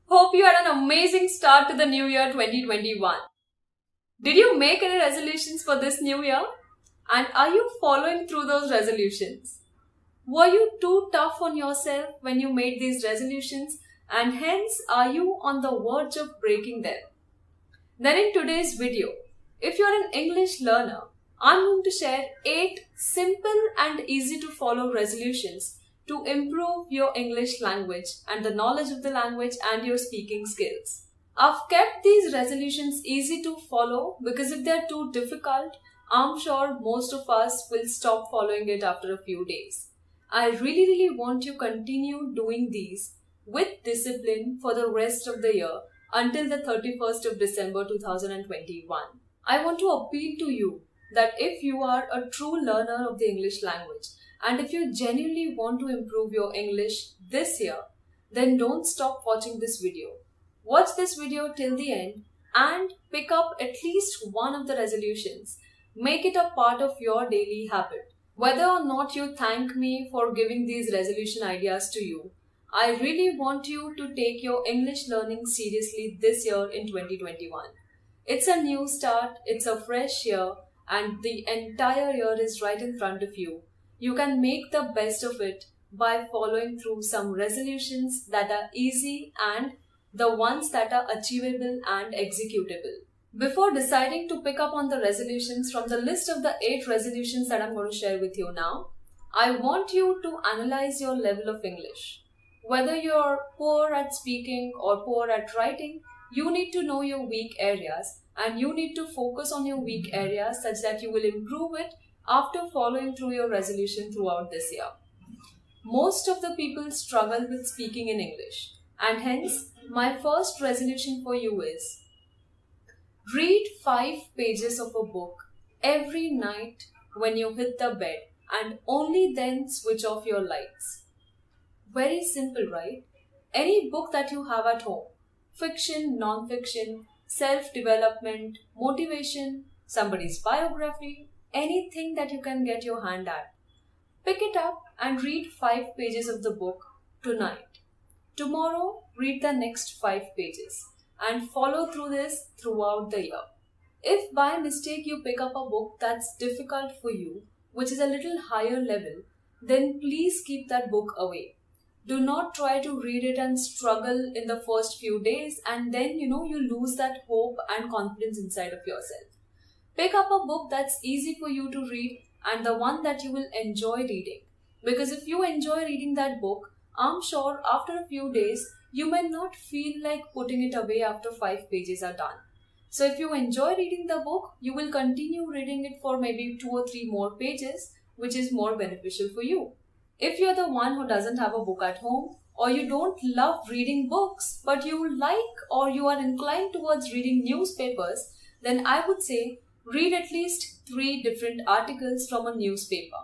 Hope you had an amazing start to the new year 2021. Did you make any resolutions for this new year? And are you following through those resolutions? Were you too tough on yourself when you made these resolutions and hence are you on the verge of breaking them? Then in today's video, if you're an English learner, I'm going to share 8 simple and easy to follow resolutions to improve your English language and the knowledge of the language and your speaking skills. I've kept these resolutions easy to follow because if they're too difficult, I'm sure most of us will stop following it after a few days. I really want you to continue doing these with discipline for the rest of the year until the 31st of December 2021. I want to appeal to you that if you are a true learner of the English language and if you genuinely want to improve your English this year, then don't stop watching this video. Watch this video till the end and pick up at least one of the resolutions. Make it a part of your daily habit. Whether or not you thank me for giving these resolution ideas to you, I really want you to take your English learning seriously this year in 2021. It's a new start, it's a fresh year, and the entire year is right in front of you. You can make the best of it by following through some resolutions that are easy and the ones that are achievable and executable. Before deciding to pick up on the resolutions from the list of the 8 resolutions that I'm going to share with you now, I want you to analyze your level of English. Whether you're poor at speaking or poor at writing, you need to know your weak areas and you need to focus on your weak areas such that you will improve it after following through your resolution throughout this year. Most of the people struggle with speaking in English, and hence my first resolution for you is read 5 pages of a book every night when you hit the bed and only then switch off your lights. Very simple, right? Any book that you have at home, fiction, non-fiction, self-development, motivation, somebody's biography, anything that you can get your hand at. Pick it up and read 5 pages of the book tonight. Tomorrow, read the next 5 pages and follow through this throughout the year. If by mistake you pick up a book that's difficult for you, which is a little higher level, then please keep that book away. Do not try to read it and struggle in the first few days and then you lose that hope and confidence inside of yourself. Pick up a book that's easy for you to read and the one that you will enjoy reading. Because if you enjoy reading that book, I'm sure after a few days, you may not feel like putting it away after 5 pages are done. So if you enjoy reading the book, you will continue reading it for maybe 2 or 3 more pages, which is more beneficial for you. If you're the one who doesn't have a book at home, or you don't love reading books, but you like or you are inclined towards reading newspapers, then I would say read at least 3 different articles from a newspaper.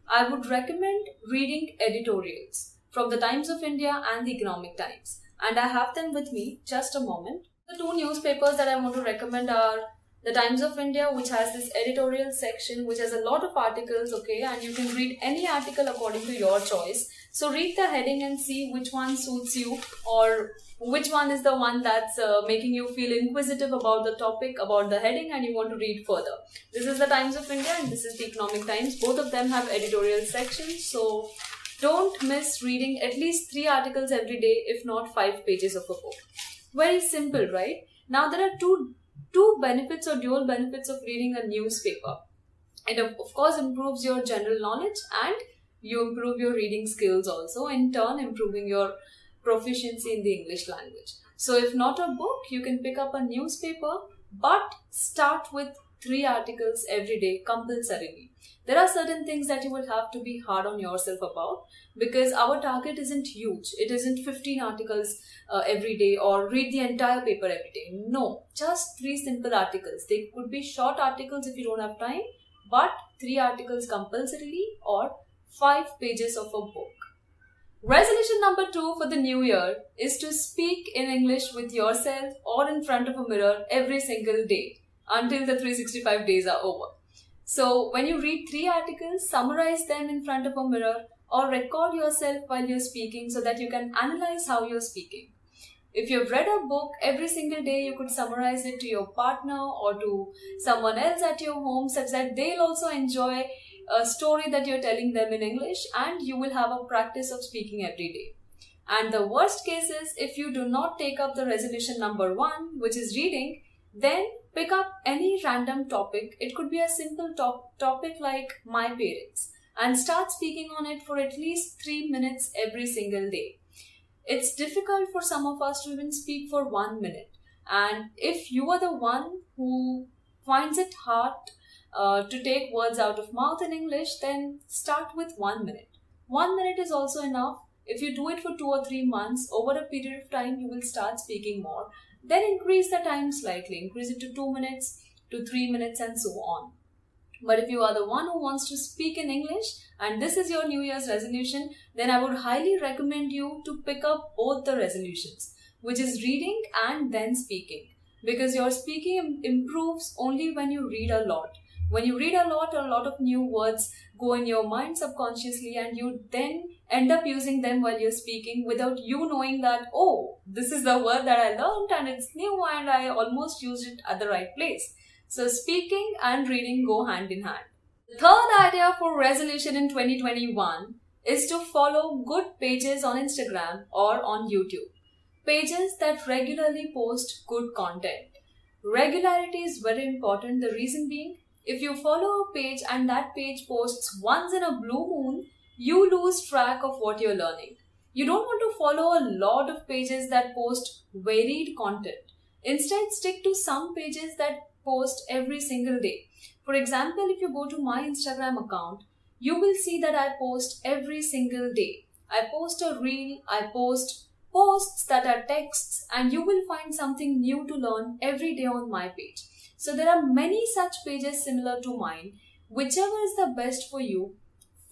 I would recommend reading editorials from the Times of India and the Economic Times. And I have them with me, just a moment. The 2 newspapers that I want to recommend are the Times of India, which has this editorial section, which has a lot of articles, okay, and you can read any article according to your choice. So read the heading and see which one suits you or which one is the one that's making you feel inquisitive about the topic, about the heading, and you want to read further. This is the Times of India and this is the Economic Times. Both of them have editorial sections, so don't miss reading at least 3 articles every day, if not 5 pages of a book. Very simple, right? Now there are two benefits or dual benefits of reading a newspaper. It of course improves your general knowledge and you improve your reading skills also, in turn improving your proficiency in the English language. So if not a book, you can pick up a newspaper, but start with 3 articles every day compulsorily. There are certain things that you will have to be hard on yourself about because our target isn't huge. It isn't 15 articles every day or read the entire paper every day. No, just 3 simple articles. They could be short articles if you don't have time, but 3 articles compulsorily or 5 pages of a book. Resolution number 2 for the new year is to speak in English with yourself or in front of a mirror every single day until the 365 days are over. So when you read 3 articles, summarize them in front of a mirror or record yourself while you're speaking so that you can analyze how you're speaking. If you've read a book every single day, you could summarize it to your partner or to someone else at your home such that they'll also enjoy a story that you're telling them in English, and you will have a practice of speaking every day. And the worst case is if you do not take up the resolution number 1, which is reading, then pick up any random topic. It could be a simple topic like my parents, and start speaking on it for at least 3 minutes every single day. It's difficult for some of us to even speak for 1 minute. And if you are the one who finds it hard to take words out of mouth in English, then start with 1 minute. 1 minute is also enough. If you do it for 2 or 3 months, over a period of time, you will start speaking more. Then increase the time slightly. Increase it to 2 minutes, to 3 minutes, and so on. But if you are the one who wants to speak in English and this is your New Year's resolution, then I would highly recommend you to pick up both the resolutions, which is reading and then speaking. Because your speaking improves only when you read a lot. When you read a lot of new words go in your mind subconsciously, and you then end up using them while you're speaking without you knowing that, oh, this is the word that I learned and it's new and I almost used it at the right place. So speaking and reading go hand in hand. The third idea for resolution in 2021 is to follow good pages on Instagram or on YouTube. Pages that regularly post good content. Regularity is very important. The reason being, if you follow a page and that page posts once in a blue moon, you lose track of what you're learning. You don't want to follow a lot of pages that post varied content. Instead, stick to some pages that post every single day. For example, if you go to my Instagram account, you will see that I post every single day. I post a reel, I post posts that are texts, and you will find something new to learn every day on my page. So there are many such pages similar to mine. Whichever is the best for you,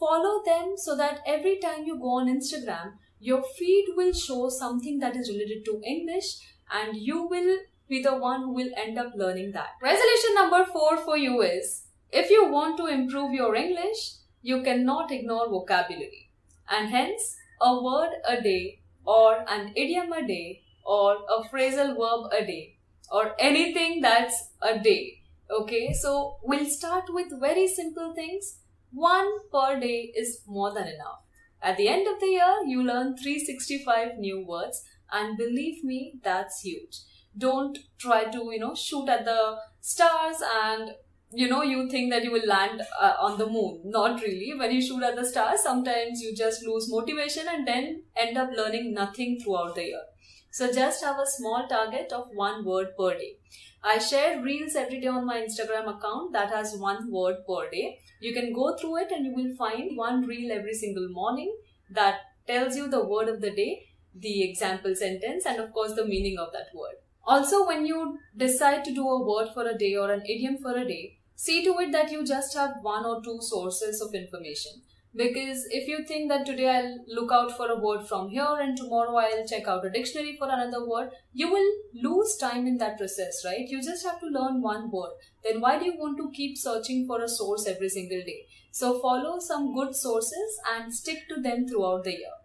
follow them so that every time you go on Instagram, your feed will show something that is related to English, and you will be the one who will end up learning that. Resolution number 4 for you is, if you want to improve your English, you cannot ignore vocabulary. And hence, a word a day, or an idiom a day, or a phrasal verb a day, or anything that's a day. Okay, so we'll start with very simple things. 1 per day is more than enough. At the end of the year, you learn 365 new words, and believe me, that's huge. Don't try to, shoot at the stars and, you think that you will land on the moon. Not really. When you shoot at the stars, sometimes you just lose motivation and then end up learning nothing throughout the year. So just have a small target of 1 word per day. I share reels every day on my Instagram account that has 1 word per day. You can go through it and you will find 1 reel every single morning that tells you the word of the day, the example sentence, and of course the meaning of that word. Also, when you decide to do a word for a day or an idiom for a day, see to it that you just have 1 or 2 sources of information. Because if you think that today I'll look out for a word from here and tomorrow I'll check out a dictionary for another word, you will lose time in that process, right? You just have to learn 1 word. Then why do you want to keep searching for a source every single day? So follow some good sources and stick to them throughout the year.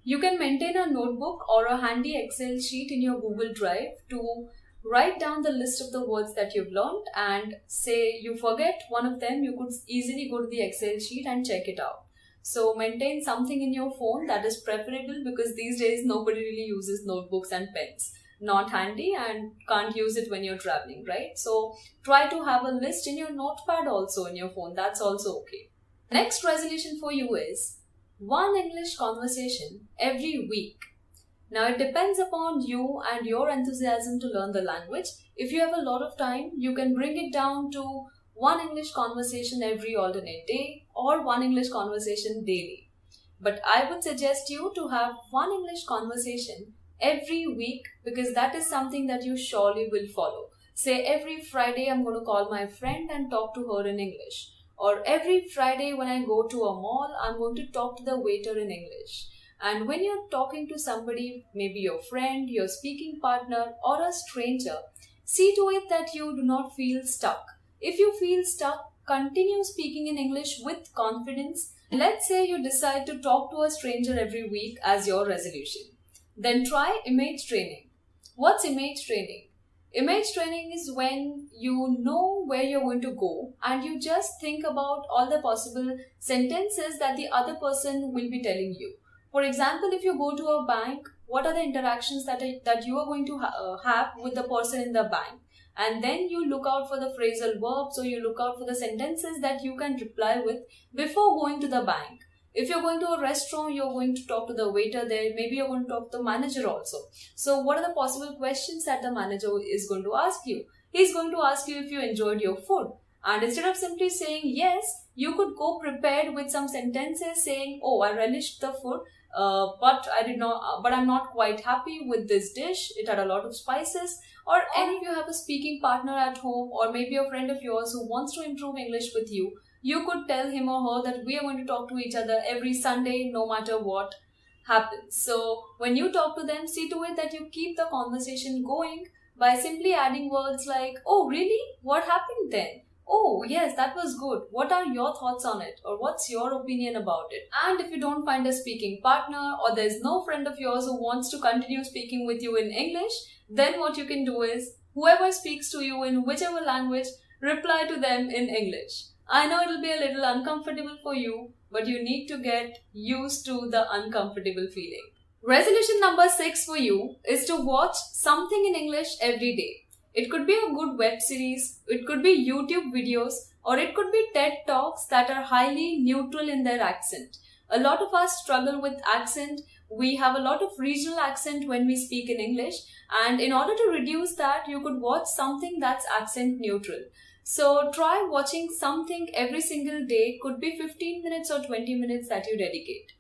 You can maintain a notebook or a handy Excel sheet in your Google Drive to write down the list of the words that you've learned, and say you forget one of them, you could easily go to the Excel sheet and check it out. So maintain something in your phone, that is preferable, because these days nobody really uses notebooks and pens. Not handy and can't use it when you're traveling, right? So try to have a list in your notepad also in your phone. That's also okay. Next resolution for you is 1 English conversation every week. Now it depends upon you and your enthusiasm to learn the language. If you have a lot of time, you can bring it down to 1 English conversation every alternate day or 1 English conversation daily. But I would suggest you to have 1 English conversation every week, because that is something that you surely will follow. Say every Friday I'm going to call my friend and talk to her in English. Or every Friday when I go to a mall, I'm going to talk to the waiter in English. And when you're talking to somebody, maybe your friend, your speaking partner, or a stranger, see to it that you do not feel stuck. If you feel stuck, continue speaking in English with confidence. Let's say you decide to talk to a stranger every week as your resolution. Then try image training. What's image training? Image training is when you know where you're going to go and you just think about all the possible sentences that the other person will be telling you. For example, if you go to a bank, what are the interactions that you are going to have with the person in the bank? And then you look out for the phrasal verbs, or you look out for the sentences that you can reply with before going to the bank. If you're going to a restaurant, you're going to talk to the waiter there. Maybe you're going to talk to the manager also. So what are the possible questions that the manager is going to ask you? He's going to ask you if you enjoyed your food. And instead of simply saying yes, you could go prepared with some sentences saying, oh, I relished the food, but I'm not quite happy with this dish. It had a lot of spices. Or if you have a speaking partner at home, or maybe a friend of yours who wants to improve English with you, you could tell him or her that we are going to talk to each other every Sunday, no matter what happens. So when you talk to them, see to it that you keep the conversation going by simply adding words like, oh, really? What happened then? Oh, yes, that was good. What are your thoughts on it? Or what's your opinion about it? And if you don't find a speaking partner, or there's no friend of yours who wants to continue speaking with you in English, then what you can do is, whoever speaks to you in whichever language, reply to them in English. I know it'll be a little uncomfortable for you, but you need to get used to the uncomfortable feeling. Resolution number 6 for you is to watch something in English every day. It could be a good web series, it could be YouTube videos, or it could be TED Talks that are highly neutral in their accent. A lot of us struggle with accent. We have a lot of regional accent when we speak in English, and in order to reduce that, you could watch something that's accent neutral. So try watching something every single day. Could be 15 minutes or 20 minutes that you dedicate.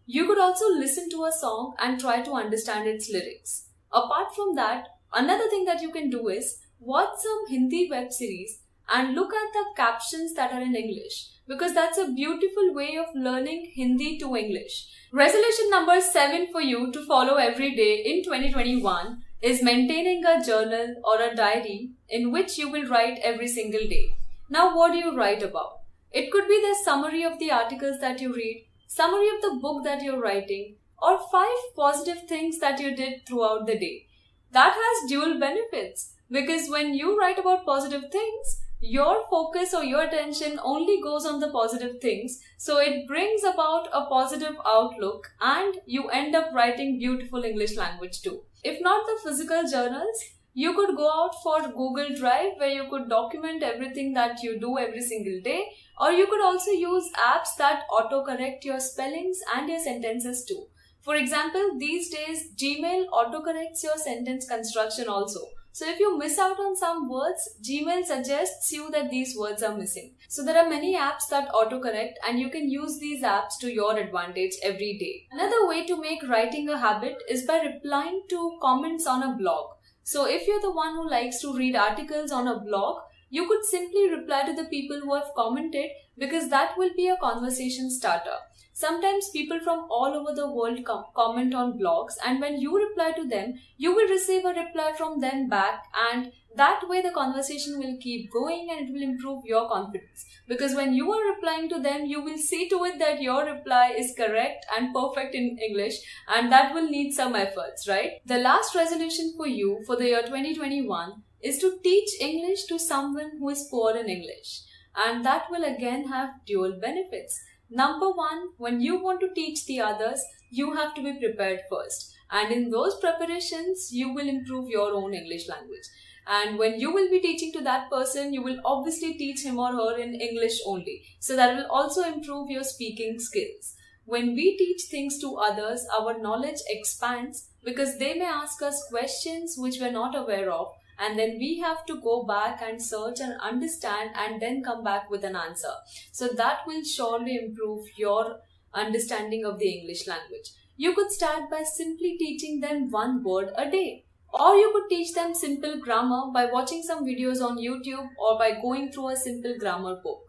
You could also listen to a song and try to understand its lyrics. Apart from that, another thing that you can do is watch some Hindi web series and look at the captions that are in English, because that's a beautiful way of learning Hindi to English. Resolution number 7 for you to follow every day in 2021 is maintaining a journal or a diary in which you will write every single day. Now, what do you write about? It could be the summary of the articles that you read, summary of the book that you're writing, or 5 positive things that you did throughout the day. That has dual benefits, because when you write about positive things, your focus or your attention only goes on the positive things. So it brings about a positive outlook and you end up writing beautiful English language too. If not the physical journals, you could go out for Google Drive where you could document everything that you do every single day, or you could also use apps that autocorrect your spellings and your sentences too. For example, these days Gmail autocorrects your sentence construction also. So if you miss out on some words, Gmail suggests you that these words are missing. So there are many apps that autocorrect and you can use these apps to your advantage every day. Another way to make writing a habit is by replying to comments on a blog. So if you're the one who likes to read articles on a blog, you could simply reply to the people who have commented, because that will be a conversation starter. Sometimes people from all over the world comment on blogs, and when you reply to them, you will receive a reply from them back, and that way the conversation will keep going and it will improve your confidence. Because when you are replying to them, you will see to it that your reply is correct and perfect in English, and that will need some efforts, right? The last resolution for you for the year 2021 is to teach English to someone who is poor in English. And that will again have dual benefits. Number one, when you want to teach the others, you have to be prepared first. And in those preparations, you will improve your own English language. And when you will be teaching to that person, you will obviously teach him or her in English only. So that will also improve your speaking skills. When we teach things to others, our knowledge expands because they may ask us questions which we're not aware of. And then we have to go back and search and understand and then come back with an answer. So that will surely improve your understanding of the English language. You could start by simply teaching them one word a day. Or you could teach them simple grammar by watching some videos on YouTube or by going through a simple grammar book.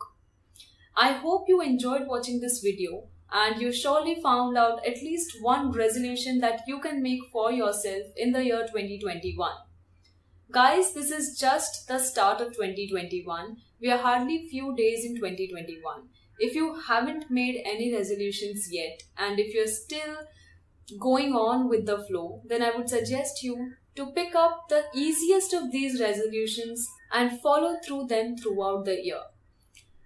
I hope you enjoyed watching this video and you surely found out at least one resolution that you can make for yourself in the year 2021. Guys, this is just the start of 2021. We are hardly few days in 2021. If you haven't made any resolutions yet and if you're still going on with the flow, then I would suggest you to pick up the easiest of these resolutions and follow through them throughout the year.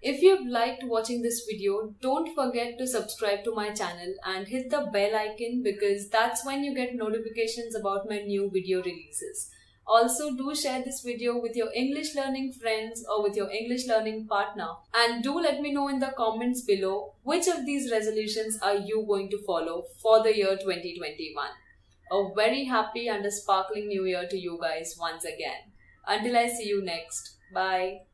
If you've liked watching this video, don't forget to subscribe to my channel and hit the bell icon because that's when you get notifications about my new video releases. Also, do share this video with your English learning friends or with your English learning partner. And do let me know in the comments below which of these resolutions are you going to follow for the year 2021. A very happy and a sparkling new year to you guys once again. Until I see you next. Bye.